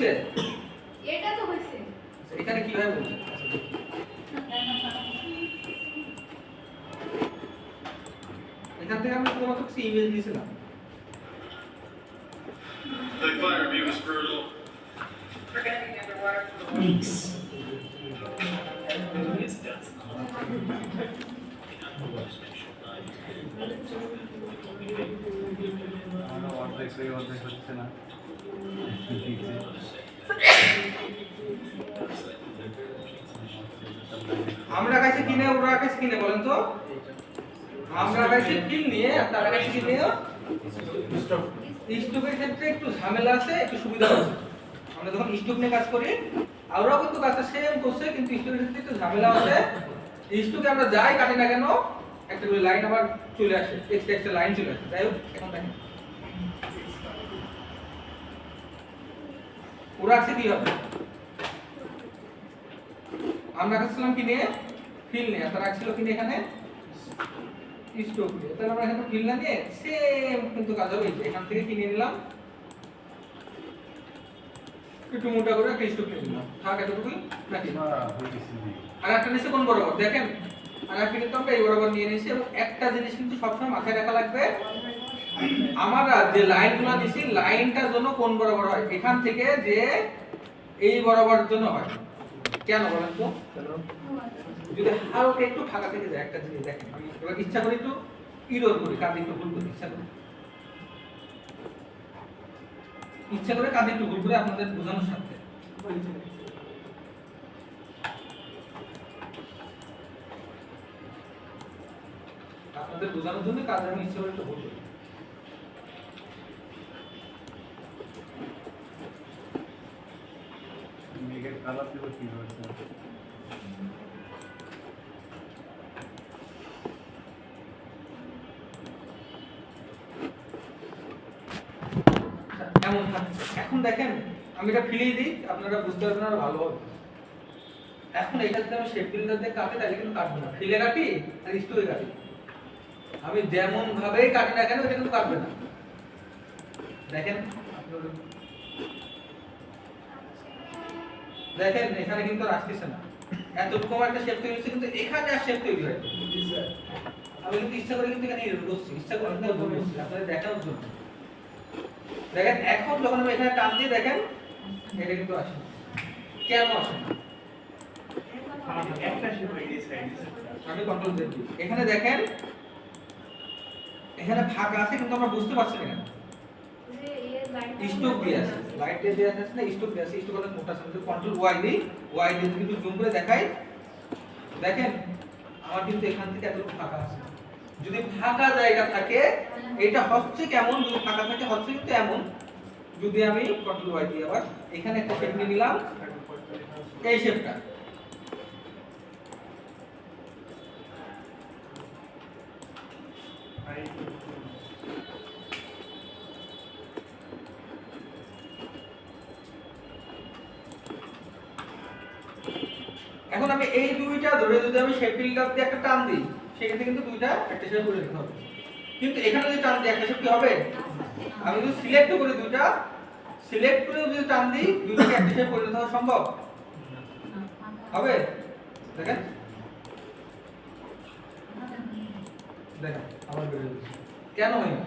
হইছে? এটা তো হইছে। এখানে কিভাবে বলছে? এখান থেকে আমি তোমাকে কিছু ইমেজ দিয়েছিলাম। The fire view is brutal. Preventing underwater for weeks. আমরা কাছে কিনে ওরা কাছে কিনে বলেন তো? আমরা কাছে কিন নিয়ে তার কাছে কিনে স্টকের ক্ষেত্রে একটু ঝামেলা আছে, একটু সুবিধা আছে। আমরা যখন স্টক নিয়ে কাজ করি, আমরাও কিন্তু কাজটা সেম করছে, কিন্তু স্টকের ক্ষেত্রে একটু ঝামেলা আছে। স্টকে আমরা যাই কাটি না কেন, একটা করে লাইন আবার চলে আসে, এক্সট্রা লাইন চলে আসে। যাই হোক, এখন দেখেন ওরা আছে কি হবে? আমরা কাছছিলাম কিনে ফিল নিয়ে, তারা ছিল কিনে এখানে স্টক নিয়ে। তাহলে আমরা এখানে ফিল না নিয়ে সেম কিন্তু কাজ হবে। এখান থেকে কিনে নিলাম, একটু মোটা করে একটা স্টক নিয়ে নিলাম, থাক এতটুকুই নাকি? আর একটা নিচে কোন বরাবর দেখেন, আর একটা কিন্তু আমরা এই বরাবর নিয়ে নিয়েছি। এবং একটা জিনিস কিন্তু সবসময় মাথায় রাখা লাগবে, আমরা যে লাইনগুলো দিছি লাইনটার জন্য কোন বরাবর হয়, এখান থেকে যে এই বরাবর জন্য হয়। কেন বলেন তো? যদি হালকা একটু ফাঁকা থেকে যায় একটা জিনিস দেখেন, আমি এবার ইচ্ছা করি একটু ইরোর করি, কাঁধে একটু ভুল করি, ইচ্ছা করে কাঁধে একটু ভুল করে আপনাদের বোঝানোর সাথে। আপনাদের বোঝানোর জন্য কাঁধে আমি ইচ্ছা করে একটু ভুল করি। মেঘের কালার দিব কি হয়েছে? এখন দেখেন আমি এটা ফিলিয়ে দিই, আপনারা বুঝতে পারবেন আর ভালো হবে। এখন এটা যদি আমি শেপ বিল্ডার দিয়ে কাটি তাহলে কিন্তু কাটবো না, ফিলে কাটি আর স্টোরে কাটি, আমি যেমন ভাবেই কাটি না কেন এটা কিন্তু কাটবে না। দেখেন দেখেন এখানে কিন্তু আর আসতেছে না, এতটুকু একটা শেপ তৈরি হচ্ছে, কিন্তু এখানে আর শেপ তৈরি হয়। আমি কিন্তু ইচ্ছা করে কিন্তু এখানে এরকম করছি, ইচ্ছা করে কিন্তু এরকম করছি আপনাদের দেখানোর জন্য। দেখেন এখন যখন আমি এখানে টান দিয়ে দেখেন এটা কিন্তু আসে না। কেন আসে না? আমি কন্ট্রোল দিচ্ছি, এখানে দেখেন এখানে ফাঁকা আছে কিন্তু আমরা বুঝতে পারছি না কেন। স্টক দিয়ে আছে, লাইট দিয়ে আছে না, স্টক দিয়ে আছে, স্টক অনেক মোটা আছে। কন্ট্রোল ওয়াই দিই, ওয়াই দিয়ে কিন্তু জুম করে দেখাই, দেখেন আমার কিন্তু এখান থেকে এতটুকু ফাঁকা আছে। যদি ফাঁকা জায়গা থাকে এটা হচ্ছে কেমন, যদি ফাঁকা থাকে হচ্ছে কিন্তু এমন। যদি আমি কন্ট্রোল ওয়াই দিই আবার এখানে একটা শেপ নিয়ে নিলাম, এই শেপটা এখন আমি এই দুইটা ধরে যদি আমি শেপ বিল্ডার দিয়ে একটা টান দিই, সেক্ষেত্রে কিন্তু দুইটা একটা শেপ করে নিতে হবে। কিন্তু এখানে যদি টান দিই একটা শেপ কি হবে? আমি যদি সিলেক্ট করি দুইটা, সিলেক্ট করে যদি টান দিই দুইটাকে একটা শেপ করে নিতে হবে, সম্ভব হবে? দেখেন দেখেন আমার বের হয়ে গেছে। কেন হয় না?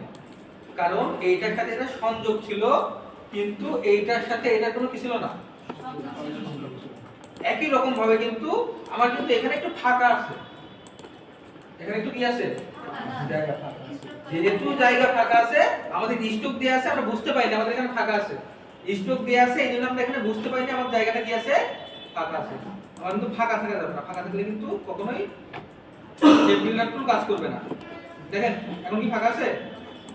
কারণ এইটার সাথে এটা সংযোগ ছিল, কিন্তু এইটার সাথে এটা কোনো কি ছিল না। একই রকম ভাবে কিন্তু আমার কিন্তু এখানে একটু ফাঁকা আছে, এখানে একটু কি আছে, জায়গা ফাঁকা আছে। যেহেতু জায়গা ফাঁকা আছে, আমাদের স্টক দেয়া আছে, আমরা বুঝতে পাইনি আমাদের এখানে ফাঁকা আছে। স্টক দেয়া আছে এই জন্য আমরা এখানে বুঝতে পাইনি আমার জায়গাটা কি আছে, ফাঁকা আছে। আমার কিন্তু ফাঁকা থাকা যাবে না, ফাঁকা থাকলে কিন্তু কখনোই শেপ বিল্ডার টুল কাজ করবে না। দেখেন এখন কি ফাঁকা আছে,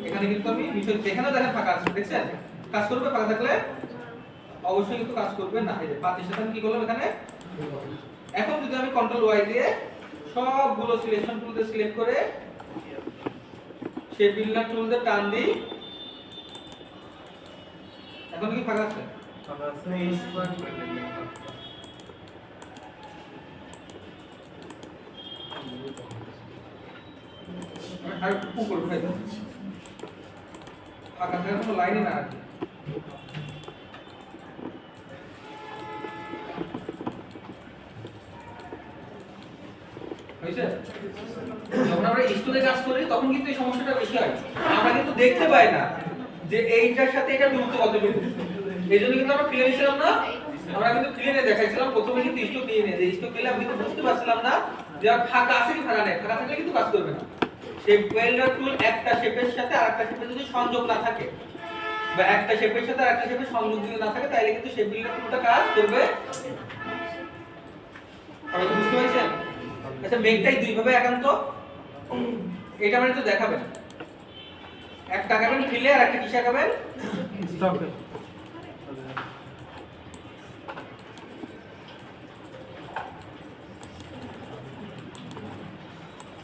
এখানে কিন্তু আমি নিচে এখানেও দেখেন ফাঁকা আছে, দেখছেন? কাজ করবে ফাঁকা থাকলে? অবশ্যই কিন্তু কাজ করবে না। এই যে পাতির সাথে আমি কি করলাম এখানে। এখন যদি আমি কন্ট্রোল ওয়াই দিয়ে সবগুলো সিলেকশন টুল দিয়ে সিলেক্ট করে শেপ বিল্ডার টুল দিয়ে টান দিই, এখন কি ফাঁকা আছে? ফাঁকা আছে, এই স্কয়ার করে দিলাম। আর উপর উঠাই দাও, ফাঁকা থাকার কোনো লাইনই না আর কি। হয়েছে? যখন আমরা স্টোরে কাজ করি তখন কিন্তু এই সমস্যাটা বেশি হয়। আমরা কিন্তু দেখতে পাই না যে এইটার সাথে এটা দূরত্ব কতটুকু। এই জন্য কিন্তু আমরা প্লেনে ছিলাম না, আমরা কিন্তু প্লেনে দেখাইছিলাম প্রথমে কিন্তু স্টোক দিয়ে নিয়ে যে স্টোক দিলে আমি কিন্তু বুঝতে পারছিলাম না যে আর ফাঁকা আছে কি ফাঁকা নেই। ফাঁকা থাকলে কিন্তু কাজ করবে না। শেপ ওয়েল্ডার টুল একটা শেপের সাথে আরেকটা শেপের যদি সংযোগ না থাকে বা একটা শেপের সাথে আরেকটা শেপের সংযোগ যদি না থাকে তাহলে কিন্তু শেপ বিল্ডার টুলটা কাজ করবে। সবাই কি বুঝতে পারছেন? আচ্ছা মেঘটাই দুই ভাবে একান্ত, এটা মানে তো দেখাবেন। একটা আঁকাবেন ফিলে আর একটা কিসে আঁকাবেন? স্টকে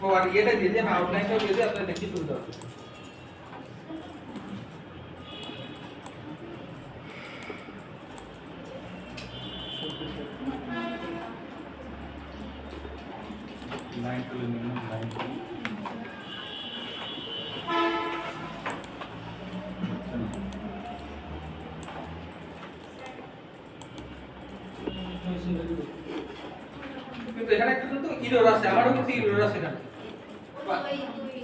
ও আর এটা দিয়ে দিন, আউটলাইনটাও দিয়ে দিই, আপনারা দেখতে সুবিধা হবে। লাইন তুলে নিন, লাইন কিন্তু এখানে একটা কিন্তু ইরর আছে, আমারও কিন্তু ইরর আছে এখানে। ওই দুই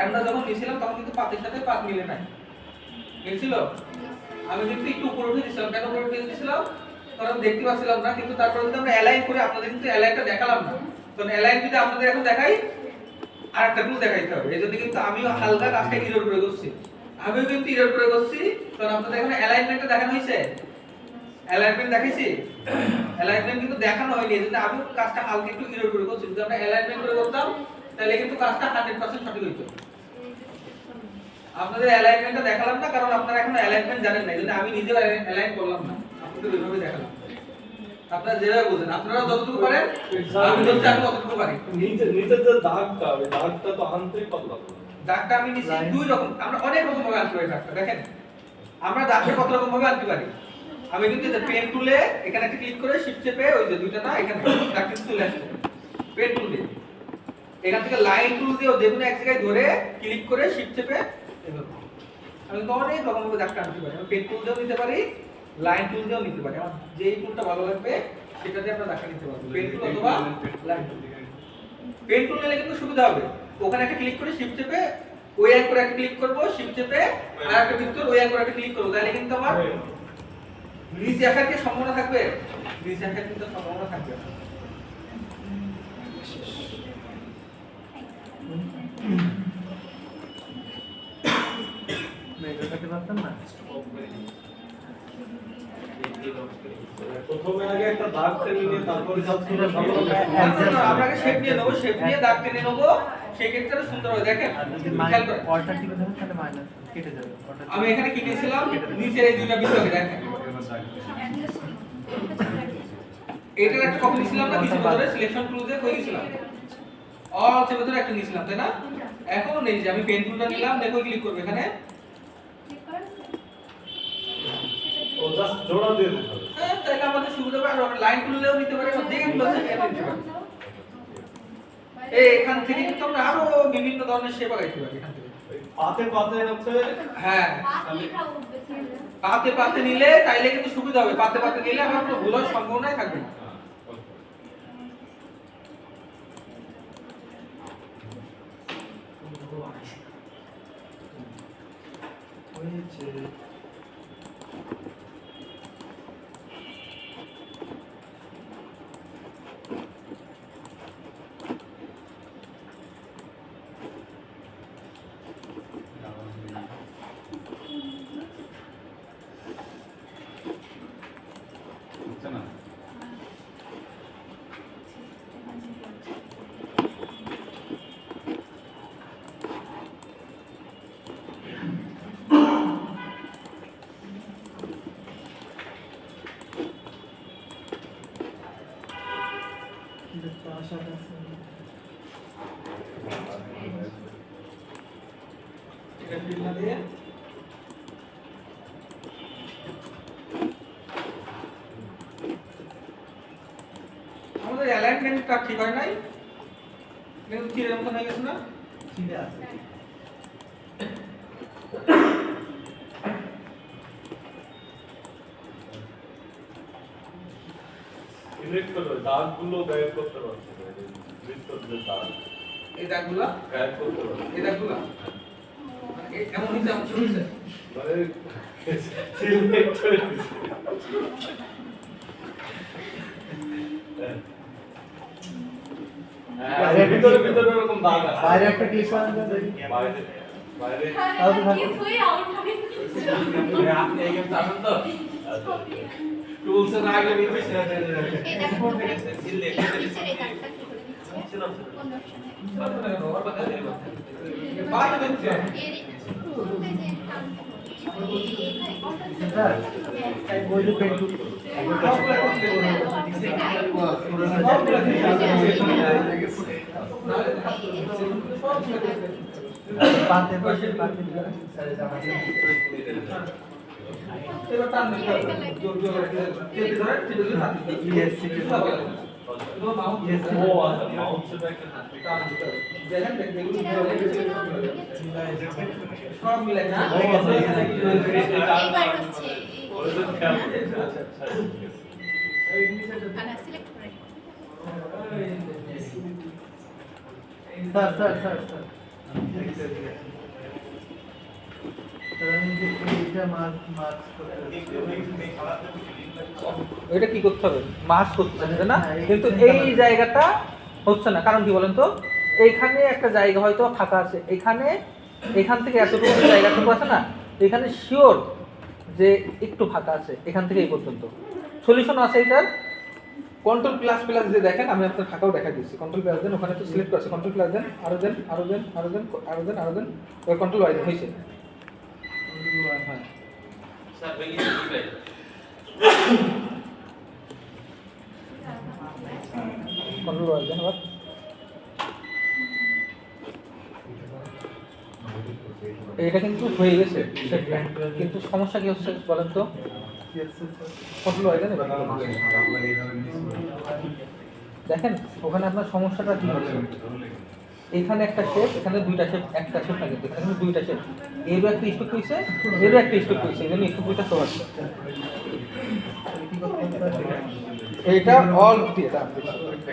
আমরা যখন নিয়েছিলাম তখন কিন্তু পাতের সাথে পাত মিলে নাই, মিলছিল। আমি কিন্তু একটু উপরে উঠে দিয়েছিলাম, কেন উপরে উঠে দিয়েছিলাম? কারণ দেখতে পাচ্ছিলাম না, কিন্তু তারপরে কিন্তু আমরা অ্যালাইন করে আপনাদের কিন্তু অ্যালাইনটা দেখালাম না। কারণ অ্যালাইন যদি আপনাদের এখন দেখাই আরেকটা টুল দেখাইতে হবে, এই জন্য কিন্তু আমিও হালকা কাজটা ইরর করে করছি। আমিও কিন্তু ইরর করে করছি, কারণ আপনাদের এখানে অ্যালাইনমেন্টটা দেখানো হয়েছে, অ্যালাইনমেন্ট দেখাইছি, অ্যালাইনমেন্ট কিন্তু দেখানো হয়নি। এই জন্য আমিও কাজটা হালকা একটু ইরর করে করছি। যদি আমরা অ্যালাইনমেন্ট করে করতাম তাহলে কিন্তু কাজটা 100% সঠিক হইতো। আপনাদের অ্যালাইনমেন্টটা দেখালাম না কারণ আপনারা এখন অ্যালাইনমেন্ট জানেন না, এই জন্য আমি নিজেও অ্যালাইন করলাম না, আপনাদের ওইভাবে দেখালাম। আপনারা যেভাবে বোঝেন, আপনারা যতটুকু পারেন, আমি বলছি আমি ততটুকু পারি। নিচের যে দাগটা, ওই দাগটা তো আন্তরিক পাতলা করে। দাগটা আমি নিচে দুই রকম, আমরা অনেক রকম ভাবে আনতে পারি দাগটা। দেখেন আমরা দাগটা কত রকম ভাবে আনতে পারি। আমি কিন্তু পেন টুলে এখানে একটা ক্লিক করে শিফট চেপে ওই যে দুইটা না এখানে দাগটা তুলে আসবে পেন টুল দিয়ে। এখান থেকে লাইন টুল দিয়ে যে কোনো এক জায়গায় ধরে ক্লিক করে শিফট চেপে এভাবে আমি তো অনেক রকম ভাবে দাগটা আনতে পারি। আমি পেন টুল দিয়েও নিতে পারি, লাইন টুল দিয়েও নিতে পারি। আমার যেই টুলটা ভালো লাগবে সেটা দিয়ে আমরা দাগটা নিতে পারবো, পেন টুল অথবা লাইন টুল। পেন টুল নিলে কিন্তু সুবিধা হবে, ওখানে একটা ক্লিক করে শিফট চেপে ওই এক করে একটা ক্লিক করব, শিফট চেপে আর একটা ভিতর ওই এক করে একটা ক্লিক করব, তাহলে কিন্তু আমার নিচে আসার কি সম্ভাবনা থাকবে? নিচে আসার কিন্তু সম্ভাবনা থাকবে না। মেঘটাকে পাচ্ছেন না? প্রথমে আগে একটা দাগ টেনে নিয়ে তারপরে যাচ্ছি না, ভালো হবে। আমরা আগে শেপ নিয়ে নেবো, শেপ নিয়ে দাগ টেনে নেবো, সেই ক্ষেত্রে সুন্দর হবে। দেখেন আর যদি খেয়াল করেন। অল্টার টিপে দেবেন তাহলে মাইনাস কেটে যাবে। অল্টার আমি এখানে কি নিয়েছিলাম, নিচে এই দুইটা বিন্দু আছে দেখেন, এটার একটা কপি নিয়েছিলাম না কিছু ধরে সিলেকশন টুল দিয়ে কই দিয়েছিলাম, অল চেপে ধরে একটা নিয়েছিলাম তাই না? এখন এই যে আমি পেন টুলটা নিলাম, দেখো ক্লিক করবে এখানে, ও জাস্ট জোড়া দিয়ে দিতে হবে। হ্যাঁ তাহলে আমাদের সুবিধা হবে। আর আমরা লাইন টুললেও নিতে পারি, আমরা যেখানে টুল আছে সেখানে নিতে পারি। এই এখান থেকে কিন্তু আমরা আরো বিভিন্ন ধরনের শেপ আগাইতে পারি এখান থেকে। ওই পাতে পাতে হচ্ছে, হ্যাঁ পাত লেখা উঠবে স্যার। পাতে পাতে নিলে তাইলে কিন্তু সুবিধা হবে, পাতে পাতে নিলে আমার কোনো ভুল হওয়ার সম্ভাবনাই থাকবে না। হচ্ছে না? এটা ফিল না দিয়ে আমাদের অ্যালাইনমেন্টটা ঠিক হয় নাই, কিন্তু তীরের মতন হয়ে গেছে না? ছিঁড়ে আছে। সিলেক্ট করো, দাগগুলো গায়েব করতে পারছি না। বৃত্তের দাগ এই দাগগুলো গায়েব করতে হবে। এই দাগগুলো এমন নিচে এমন শুনছে মানে সিলেক্ট করে দিছে। হ্যাঁ, ভিতরে ভিতরে এরকম দাগ আছে। বাইরে একটা ক্লিক করেন তো দেখি। বাইরে বাইরে কিছুই আউট হবে আপনি এই গেমটা আছেন তো আচ্ছা টুলস এর আগে নিচে ছেড়ে দেন এই দেখো নিচের এই দাগটা কি করে দিচ্ছে কোন অপশনে বাদ দিচ্ছে এর শুরুতে যে টানতে স্যার ওই যে পেন্টু পাতে পাশে পাতে এবার টান দিতে হবে জোর জোর করে টেনে ধরে টেনে ধরে হাত দিতে হবে ইয়েস ঠিক আছে তো মাউস ও আচ্ছা মাউসের একটা টান দিতে হবে দেখেন দেখুন সব মিলে না এইবার হচ্ছে ওই যে খেয়াল করে। আচ্ছা আনা সিলেক্ট করে স্যার স্যার স্যার স্যার এইটা মার্ক এটা কি করতে হবে মাস করতে হবে না কিন্তু এই জায়গাটা হচ্ছে না কারণ কি বলেন তো এইখানে একটা জায়গা হয়তো ফাঁকা আছে এখান থেকে এতটুকু জায়গাটুকু আছে না এখানে শিওর যে একটু ফাঁকা আছে এখান থেকে এই পর্যন্ত সলিউশন আছে এটার কন্ট্রোল প্লাস প্লাস যে দেখেন আমি আপনার ফাঁকাও দেখা দিচ্ছি কন্ট্রোল প্লাস দেন ওখানে তো সিলেক্ট করছে কন্ট্রোল প্লাস দেন আরো দেন আরো দেন আরো দেন আরো দেন আরো দেন ওই কন্ট্রোল ওয়াই হয়েছে হ্যাঁ কন্ট্রোল ওয়াই দেন আবার এটা কিন্তু হয়ে গেছে কিন্তু সমস্যা কি হচ্ছে বলেন তো কন্ট্রোল ওয়াই দেন এবার দেখেন ওখানে আপনার সমস্যাটা কি হচ্ছে এখানে একটা শেপ এখানে দুইটা শেপ একটা শেপ না কিন্তু এখানে কিন্তু দুইটা শেপ এরও একটা স্ট্রোক হয়েছে এরও একটা স্ট্রোক হয়েছে এই জন্য একটু দুইটা শো আছে এইটা অল দিয়ে দাম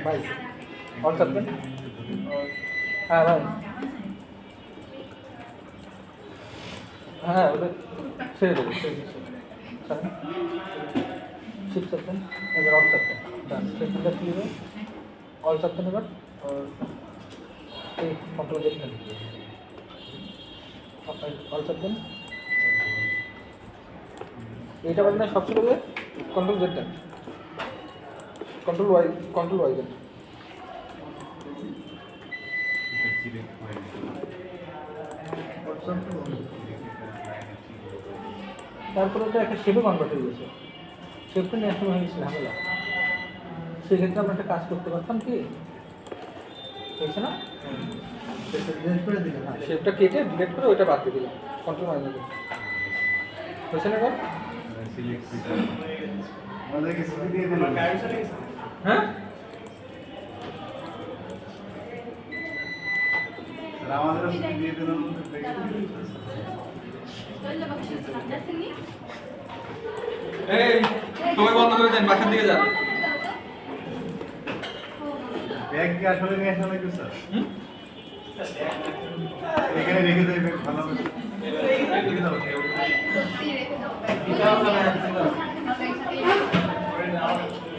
ভাই অল চাপবেন হ্যাঁ ভাই হ্যাঁ ওটা ছেড়ে দেবো শিপ চাপবেন এবার অল চাপবেন ডান সেটা কি হবে অল চাপবেন এবার এই কন্ট্রোল দেখবেন অল চাপবেন এইটা বাদ না সবচেয়ে বলবে কন্ট্রোল জেড দেন কন্ট্রোল ওয়াই দেন তারপরে তো একটা শেপে কনভার্ট হয়ে গেছে শেপটা নিয়ে আসলে হয়ে গেছে ঝামেলা সেক্ষেত্রে আমরা একটা কাজ করতে পারতাম কি হয়েছে না করে দিলেন শেপটা কেটে ডিলিট করে ওইটা বাদ দিয়ে দিলাম কন্ট্রোল মাইনাস দিলাম হয়েছে না এবার আমাদেরকে ছবি দিয়ে দিলেন হ্যাঁ আমাদের ছবি দিয়ে দিলেন এই সবাই বন্ধ করে দেন বাসার দিকে যান ব্যাগ কি আসলে নিয়ে আসা লাগবে স্যার হুম? এখানে রেখে দেবে ভালো হবে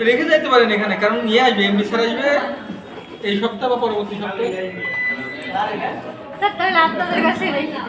রেখে যাইতে পারেন এখানে কারণ নিয়ে আসবে এমবি স্যার আসবে এই সপ্তাহ বা পরবর্তী সপ্তাহে তাহলে আপনাদের কাছে রেখে